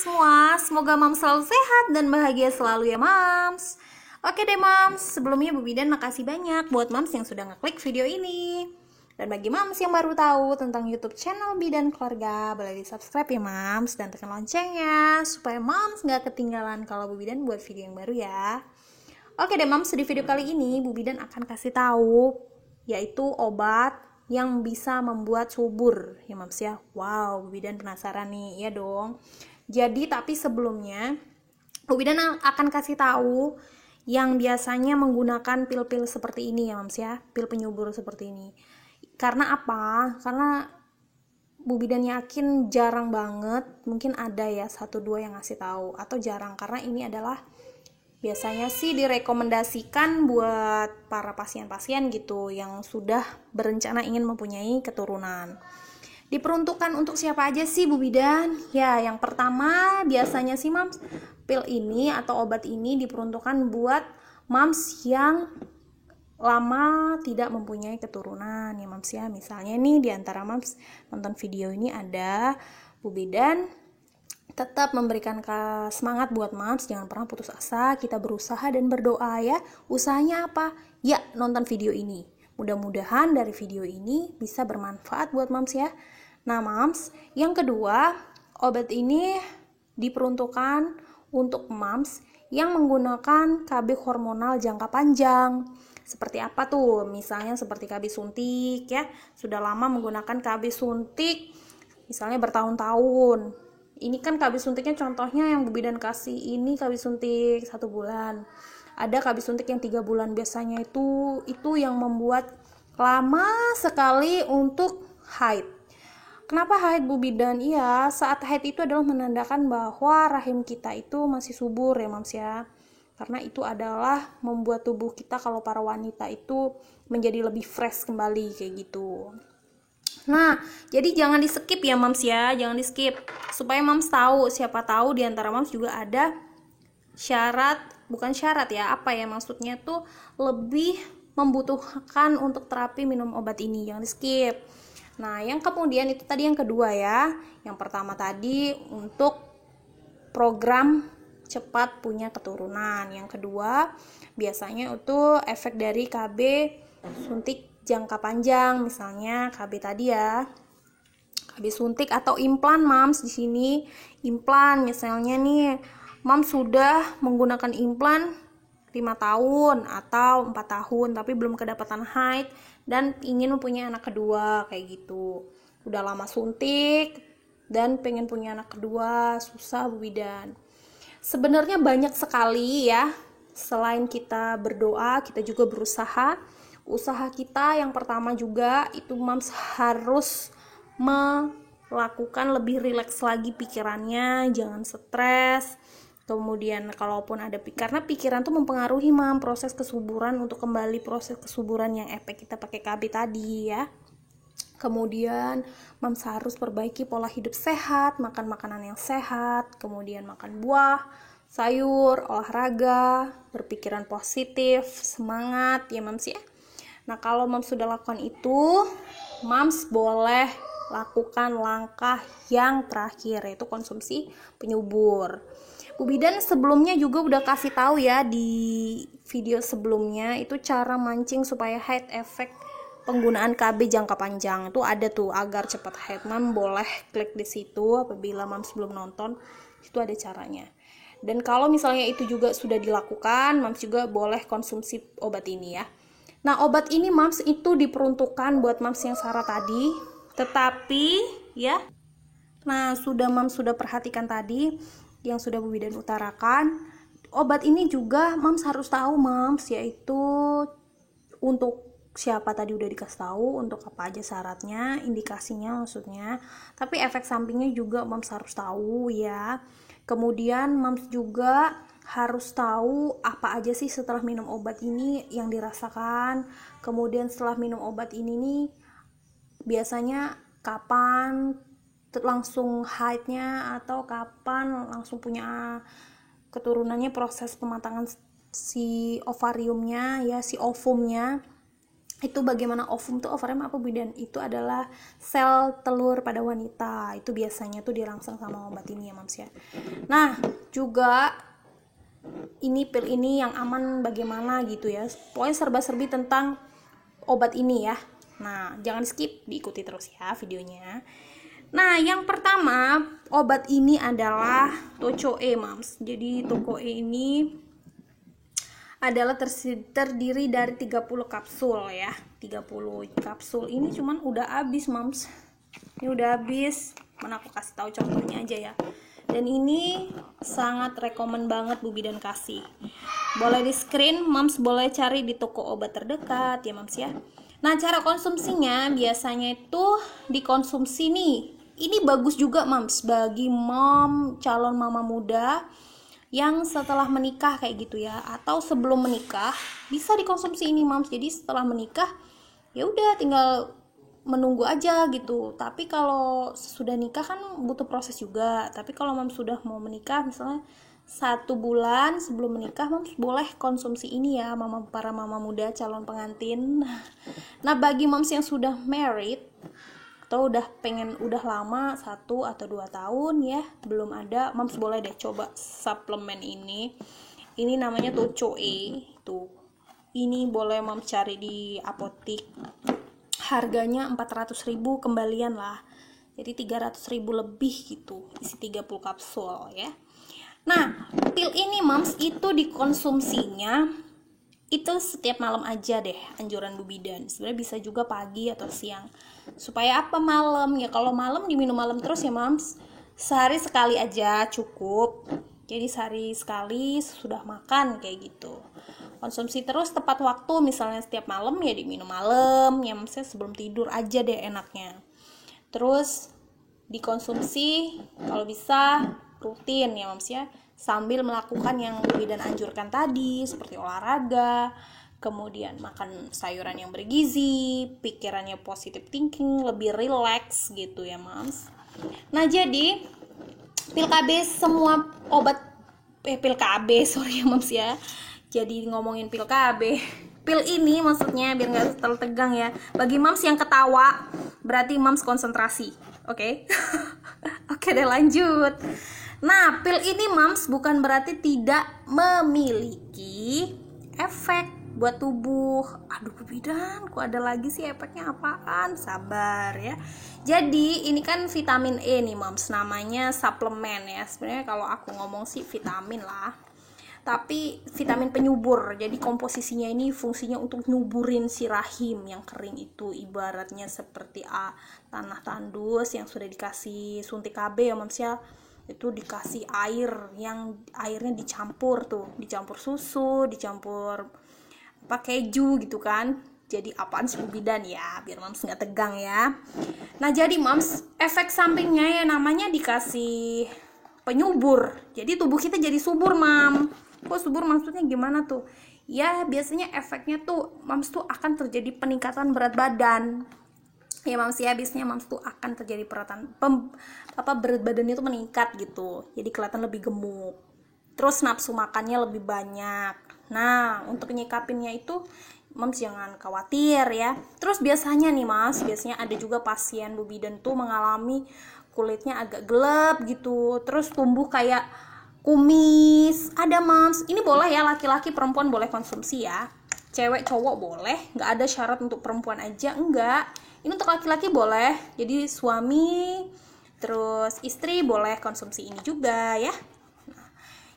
semua, semoga Mams selalu sehat dan bahagia selalu ya Mams. Oke deh Mams, sebelumnya Bu Bidan makasih banyak buat Mams yang sudah ngeklik video ini. Dan bagi Mams yang baru tahu tentang YouTube channel Bidan Keluarga, boleh di subscribe ya Mams dan tekan loncengnya supaya Mams gak ketinggalan kalau Bu Bidan buat video yang baru ya. Oke deh Mams, di video kali ini Bu Bidan akan kasih tahu yaitu obat yang bisa membuat subur ya Mams ya. Wow, Bu Bidan penasaran nih, ya dong. Jadi tapi sebelumnya Bu Bidan akan kasih tahu yang biasanya menggunakan pil-pil seperti ini ya Mams ya, pil penyubur seperti ini. Karena apa? Karena Bu Bidan yakin jarang banget, mungkin ada ya 1-2 yang ngasih tahu atau jarang, karena ini adalah biasanya sih direkomendasikan buat para pasien-pasien gitu yang sudah berencana ingin mempunyai keturunan. Diperuntukkan untuk siapa aja sih Bu Bidan? Ya, yang pertama biasanya sih Mams, pil ini atau obat ini diperuntukkan buat Mams yang lama tidak mempunyai keturunan ya Mams ya. Misalnya nih di antara Mams nonton video ini ada Bu Bidan tetap memberikan semangat buat Mams, jangan pernah putus asa, kita berusaha dan berdoa ya. Usahanya apa? Ya, nonton video ini. Mudah-mudahan dari video ini bisa bermanfaat buat Mams ya. Nah Mams, yang kedua, obat ini diperuntukkan untuk Mams yang menggunakan KB hormonal jangka panjang. Seperti apa tuh? Misalnya seperti KB suntik ya, sudah lama menggunakan KB suntik, misalnya bertahun-tahun. Ini kan KB suntiknya contohnya yang Bu Bidan kasih ini KB suntik 1 bulan. Ada KB suntik yang 3 bulan, biasanya itu yang membuat lama sekali untuk haid. Kenapa haid Bu Bidan? Iya, saat haid itu adalah menandakan bahwa rahim kita itu masih subur ya Mams ya. Karena itu adalah membuat tubuh kita kalau para wanita itu menjadi lebih fresh kembali kayak gitu. Nah, jadi jangan di skip ya Mams ya, jangan di skip supaya Mams tahu, siapa tahu di antara Mams juga ada syarat, bukan syarat ya, apa ya maksudnya tuh lebih membutuhkan untuk terapi minum obat ini, jangan di skip. Nah, yang kemudian itu tadi yang kedua ya. Yang pertama tadi untuk program cepat punya keturunan. Yang kedua, biasanya itu efek dari KB suntik jangka panjang, misalnya KB tadi ya, KB suntik atau implan Mams. Di sini implan, misalnya nih Mams sudah menggunakan implan 5 tahun atau 4 tahun tapi belum kedapatan haid dan ingin mempunyai anak kedua kayak gitu. Udah lama suntik dan pengen punya anak kedua, susah Bu Bidan. Sebenarnya banyak sekali ya, selain kita berdoa, kita juga berusaha. Usaha kita yang pertama juga itu Mams harus melakukan lebih rileks lagi pikirannya, jangan stres. Kemudian kalaupun ada, karena pikiran tuh mempengaruhi proses kesuburan, untuk kembali proses kesuburan yang efek kita pakai KB tadi ya. Kemudian Mams harus perbaiki pola hidup sehat, makan makanan yang sehat, kemudian makan buah, sayur, olahraga, berpikiran positif, semangat ya Mams ya. Nah, kalau Mams sudah lakukan itu, Mams boleh lakukan langkah yang terakhir, yaitu konsumsi penyubur. Bu Bidan sebelumnya juga udah kasih tahu ya di video sebelumnya, itu cara mancing supaya haid efek penggunaan KB jangka panjang. Itu ada tuh agar cepat haid. Mams boleh klik di situ apabila Mams belum nonton, itu ada caranya. Dan kalau misalnya itu juga sudah dilakukan, Mams juga boleh konsumsi obat ini ya. Nah, obat ini Mams itu diperuntukkan buat Mams yang Sarah tadi, tetapi ya, nah Mams sudah perhatikan tadi yang sudah Bu Bidan utarakan, obat ini juga Mams harus tahu Mams, yaitu untuk siapa tadi udah dikasih tahu, untuk apa aja syaratnya, indikasinya maksudnya, tapi efek sampingnya juga Mams harus tahu ya. Kemudian Mams juga harus tahu apa aja sih setelah minum obat ini yang dirasakan. Kemudian setelah minum obat ini nih biasanya kapan langsung haidnya atau kapan langsung punya keturunannya, proses pematangan si ovariumnya ya, si ovumnya Itu bagaimana ovum tuh, ovarem apa bidan itu adalah sel telur pada wanita, itu biasanya tuh dirangsang sama obat ini ya mams ya. Nah juga ini pil ini yang aman bagaimana gitu ya, pokoknya serba-serbi tentang obat ini ya. Nah jangan skip, diikuti terus ya videonya. Nah yang pertama obat ini adalah Tocoe mams. Jadi Tocoe ini adalah terdiri dari 30 kapsul ya. 30 kapsul ini cuman udah habis mams. Ini udah habis. Mana aku kasih tahu contohnya aja ya. Dan ini sangat rekomen banget Bu Bidan kasih. Boleh di screen, mams boleh cari di toko obat terdekat ya mams ya. Nah cara konsumsinya biasanya itu dikonsumsi nih. Ini bagus juga mams bagi mom calon mama muda yang setelah menikah kayak gitu ya, atau sebelum menikah bisa dikonsumsi ini mams. Jadi setelah menikah ya udah tinggal menunggu aja gitu. Tapi kalau sudah nikah kan butuh proses juga. Tapi kalau mams sudah mau menikah misalnya 1 bulan sebelum menikah, mams boleh konsumsi ini ya para mama muda calon pengantin. Nah bagi mams yang sudah married atau udah lama 1 atau 2 tahun ya belum ada, mams boleh deh coba suplemen ini namanya Tocoe tuh. Ini boleh mams cari di apotik, harganya 400.000 kembalian lah, jadi 300.000 lebih gitu, isi 30 kapsul ya. Nah pil ini mams itu dikonsumsinya itu setiap malam aja deh, anjuran Bu Bidan. Sebenarnya bisa juga pagi atau siang. Supaya apa malam? Ya kalau malam diminum malam terus ya mams. Sehari sekali aja cukup. Jadi sehari sekali sudah makan kayak gitu. Konsumsi terus tepat waktu, misalnya setiap malam ya diminum malam. Ya maksudnya sebelum tidur aja deh enaknya. Terus dikonsumsi kalau bisa rutin ya mams ya, sambil melakukan yang Bu Bidan anjurkan tadi seperti olahraga, kemudian makan sayuran yang bergizi, pikirannya positive thinking, lebih relax gitu ya mams. Nah jadi pil KB semua obat pil KB sorry ya mams ya, jadi ngomongin pil KB. Pil ini maksudnya biar nggak terlalu tegang ya, bagi mams yang ketawa berarti mams konsentrasi, oke? Oke deh lanjut. Nah pil ini mams bukan berarti tidak memiliki efek buat tubuh. Aduh Bu Bidan, kok ada lagi sih efeknya apaan? Sabar ya. Jadi ini kan vitamin E nih mams, namanya suplemen ya. Sebenarnya kalau aku ngomong sih vitamin lah, tapi vitamin penyubur. Jadi komposisinya ini fungsinya untuk nyuburin si rahim yang kering itu, ibaratnya seperti tanah tandus yang sudah dikasih suntik KB ya mams ya. Itu dikasih air, yang airnya dicampur susu, dicampur keju gitu kan. Jadi apaan sih Bu Bidan ya, biar mams nggak tegang ya. Nah jadi mams efek sampingnya ya namanya dikasih penyubur, jadi tubuh kita jadi subur mam. Kok subur maksudnya gimana tuh ya, biasanya efeknya tuh mams tuh akan terjadi peningkatan berat badan ya mams ya. Biasanya mams tuh akan terjadi berat badannya tuh meningkat gitu, jadi kelihatan lebih gemuk, terus nafsu makannya lebih banyak. Nah untuk nyikapinnya itu mams jangan khawatir ya. Terus biasanya nih mas, biasanya ada juga pasien Bu Bidan tuh mengalami kulitnya agak gelap gitu, terus tumbuh kayak kumis, ada mams. Ini boleh ya, laki-laki perempuan boleh konsumsi ya, cewek cowok boleh, nggak ada syarat untuk perempuan aja, enggak. Ini untuk laki-laki boleh, jadi suami terus istri boleh konsumsi ini juga ya.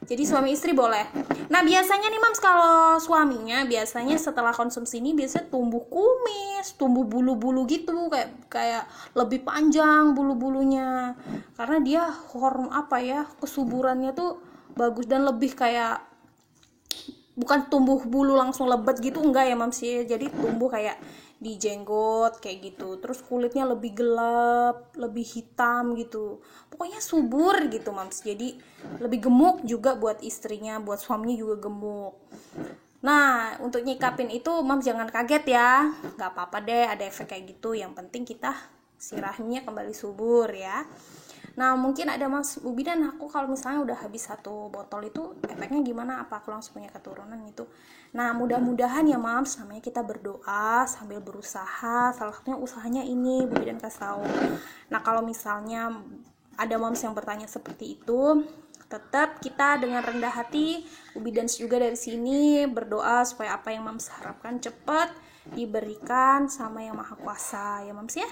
Jadi suami istri boleh. Nah biasanya nih mams, kalau suaminya biasanya setelah konsumsi ini biasanya tumbuh kumis, tumbuh bulu-bulu gitu, kayak lebih panjang bulu-bulunya, karena dia kesuburannya tuh bagus dan lebih kayak, bukan tumbuh bulu langsung lebat gitu, enggak ya mams ya. Jadi tumbuh kayak di jenggot kayak gitu, terus kulitnya lebih gelap, lebih hitam gitu, pokoknya subur gitu mams. Jadi lebih gemuk juga buat istrinya, buat suaminya juga gemuk. Nah untuk nyikapin itu mams jangan kaget ya, nggak apa-apa deh ada efek kayak gitu, yang penting kita si rahimnya kembali subur ya. Nah mungkin ada Mas Bu Bidan, aku kalau misalnya udah habis 1 botol itu efeknya gimana, apa aku langsung punya keturunan gitu. Nah mudah-mudahan ya Mams, namanya kita berdoa sambil berusaha, salah satunya usahanya ini Bu Bidan kasih tahu. Nah kalau misalnya ada Mams yang bertanya seperti itu, tetap kita dengan rendah hati Bu Bidan juga dari sini berdoa supaya apa yang Mams harapkan cepat diberikan sama Yang Maha Kuasa ya Mams ya.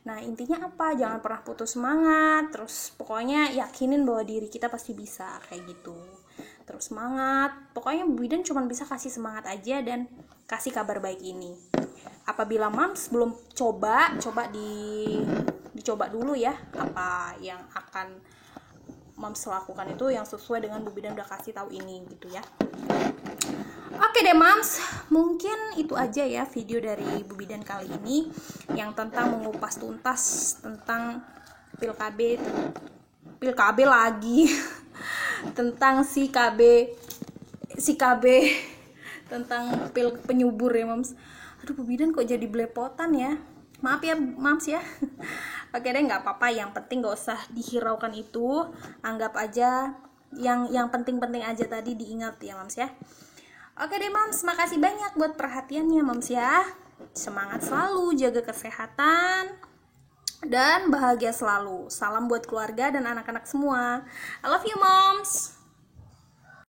Nah intinya apa, jangan pernah putus semangat, terus pokoknya yakinin bahwa diri kita pasti bisa kayak gitu. Terus semangat, pokoknya Bu Bidan cuma bisa kasih semangat aja dan kasih kabar baik ini. Apabila Mams belum coba dicoba dulu ya apa yang akan Mams lakukan itu yang sesuai dengan Bu Bidan udah kasih tahu ini gitu ya. Oke deh Mams, mungkin itu aja ya video dari Bu Bidan kali ini yang tentang mengupas tuntas tentang pil KB lagi tentang si KB tentang pil penyubur ya Mams. Aduh Bu Bidan kok jadi belepotan ya, maaf ya Mams ya. Oke deh, nggak apa-apa, yang penting nggak usah dihiraukan itu, anggap aja yang penting-penting aja tadi diingat ya Mams ya. Oke deh Mams, makasih banyak buat perhatiannya Mams ya. Semangat selalu, jaga kesehatan, dan bahagia selalu. Salam buat keluarga dan anak-anak semua. I love you Moms.